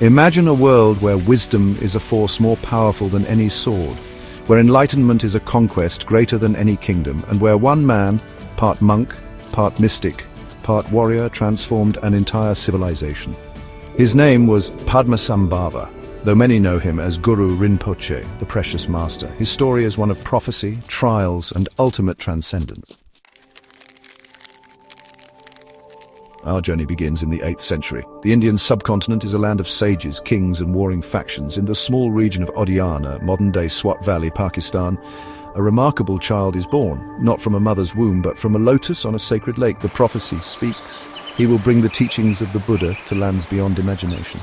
Imagine a world where wisdom is a force more powerful than any sword, where enlightenment is a conquest greater than any kingdom, and where one man, part monk, part mystic, part warrior, transformed an entire civilization. His name was Padmasambhava, though many know him as Guru Rinpoche, the precious master. His story is one of prophecy, trials, and ultimate transcendence. Our journey begins in the 8th century. The Indian subcontinent is a land of sages, kings, and warring factions. In the small region of Odiyana, modern-day Swat Valley, Pakistan, a remarkable child is born, not from a mother's womb, but from a lotus on a sacred lake. The prophecy speaks. He will bring the teachings of the Buddha to lands beyond imagination.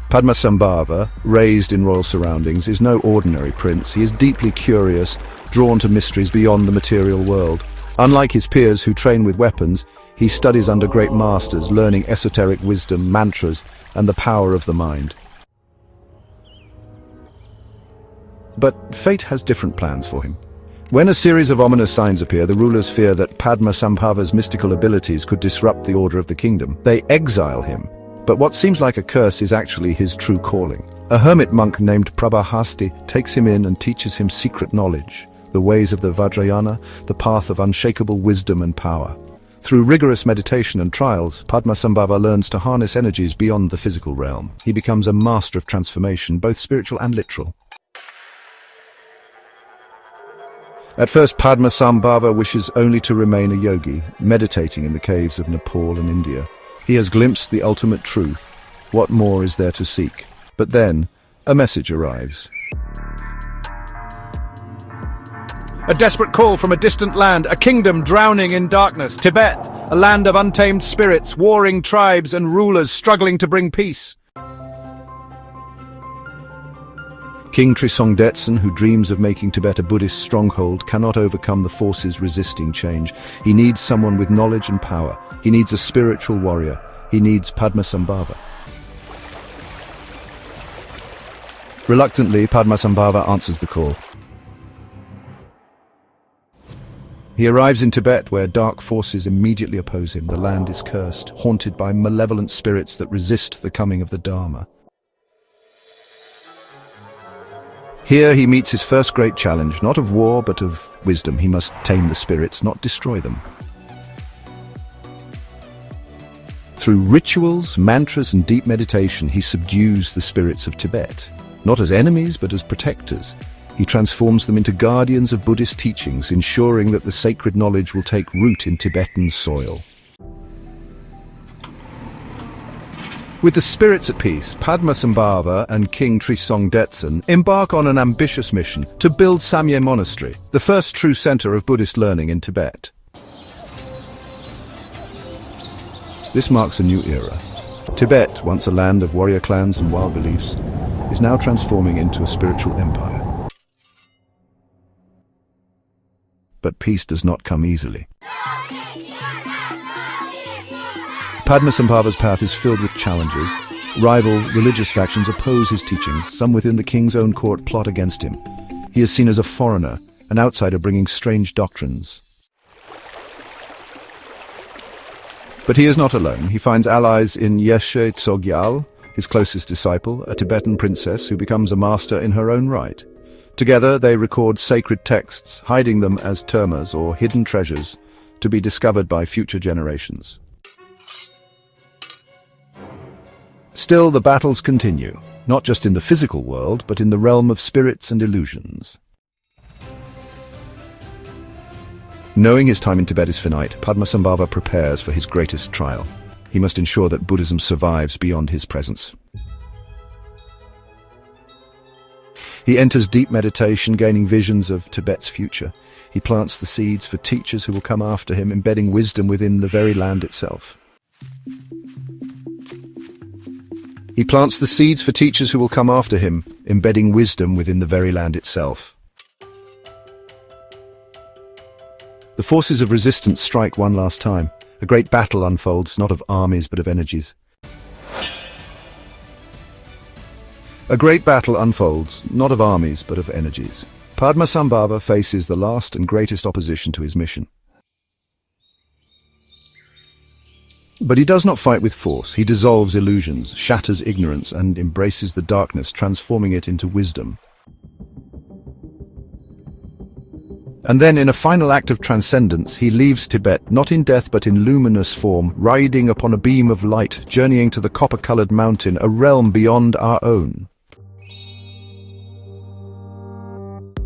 Padmasambhava, raised in royal surroundings, is no ordinary prince. He is deeply curious, drawn to mysteries beyond the material world. Unlike his peers who train with weapons, he studies under great masters, learning esoteric wisdom, mantras, and the power of the mind. But fate has different plans for him. When a series of ominous signs appear, the rulers fear that Padmasambhava's mystical abilities could disrupt the order of the kingdom. They exile him, but what seems like a curse is actually his true calling. A hermit monk named Prabhahasti takes him in and teaches him secret knowledge, the ways of the Vajrayana, the path of unshakable wisdom and power. Through rigorous meditation and trials, Padmasambhava learns to harness energies beyond the physical realm. He becomes a master of transformation, both spiritual and literal. At first, Padmasambhava wishes only to remain a yogi, meditating in the caves of Nepal and India. He has glimpsed the ultimate truth. What more is there to seek? But then, a message arrives. A desperate call from a distant land, a kingdom drowning in darkness. Tibet, a land of untamed spirits, warring tribes and rulers struggling to bring peace. King Trisong Detsen, who dreams of making Tibet a Buddhist stronghold, cannot overcome the forces resisting change. He needs someone with knowledge and power. He needs a spiritual warrior. He needs Padmasambhava. Reluctantly, Padmasambhava answers the call. He arrives in Tibet, where dark forces immediately oppose him. The land is cursed, haunted by malevolent spirits that resist the coming of the Dharma. Here he meets his first great challenge, not of war, but of wisdom. He must tame the spirits, not destroy them. Through rituals, mantras, and deep meditation, he subdues the spirits of Tibet, not as enemies, but as protectors. He transforms them into guardians of Buddhist teachings, ensuring that the sacred knowledge will take root in Tibetan soil. With the spirits at peace, Padmasambhava and King Trisong Detsen embark on an ambitious mission to build Samye Monastery, the first true center of Buddhist learning in Tibet. This marks a new era. Tibet, once a land of warrior clans and wild beliefs, is now transforming into a spiritual empire. But peace does not come easily. Padmasambhava's path is filled with challenges. Rival religious factions oppose his teachings. Some within the king's own court plot against him. He is seen as a foreigner, an outsider bringing strange doctrines. But he is not alone. He finds allies in Yeshe Tsogyal, his closest disciple, a Tibetan princess who becomes a master in her own right. Together they record sacred texts, hiding them as termas or hidden treasures to be discovered by future generations. Still, the battles continue, not just in the physical world, but in the realm of spirits and illusions. Knowing his time in Tibet is finite, Padmasambhava prepares for his greatest trial. He must ensure that Buddhism survives beyond his presence. He enters deep meditation, gaining visions of Tibet's future. He plants the seeds for teachers who will come after him, embedding wisdom within the very land itself. He plants the seeds for teachers who will come after him, embedding wisdom within the very land itself. The forces of resistance strike one last time. A great battle unfolds, not of armies but of energies. A great battle unfolds, not of armies but of energies. Padmasambhava faces the last and greatest opposition to his mission. But he does not fight with force. He dissolves illusions, shatters ignorance, and embraces the darkness, transforming it into wisdom. And then, in a final act of transcendence, he leaves Tibet, not in death but in luminous form, riding upon a beam of light, journeying to the copper-colored mountain, a realm beyond our own.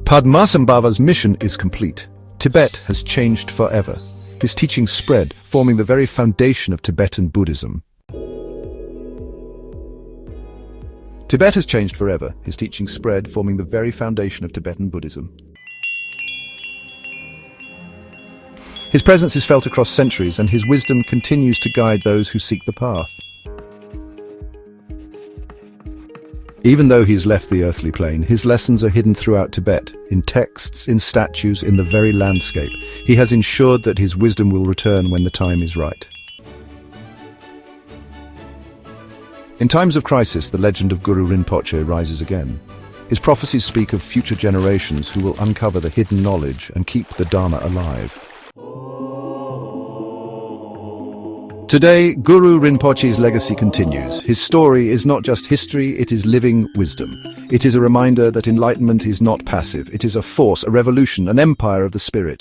Padmasambhava's mission is complete. Tibet has changed forever. His teachings spread, forming the very foundation of Tibetan Buddhism. Tibet has changed forever. His teachings spread, forming the very foundation of Tibetan Buddhism. His presence is felt across centuries, and his wisdom continues to guide those who seek the path. Even though he has left the earthly plane, his lessons are hidden throughout Tibet, in texts, in statues, in the very landscape. He has ensured that his wisdom will return when the time is right. In times of crisis, the legend of Guru Rinpoche rises again. His prophecies speak of future generations who will uncover the hidden knowledge and keep the Dharma alive. Today, Guru Rinpoche's legacy continues. His story is not just history, it is living wisdom. It is a reminder that enlightenment is not passive. It is a force, a revolution, an empire of the spirit.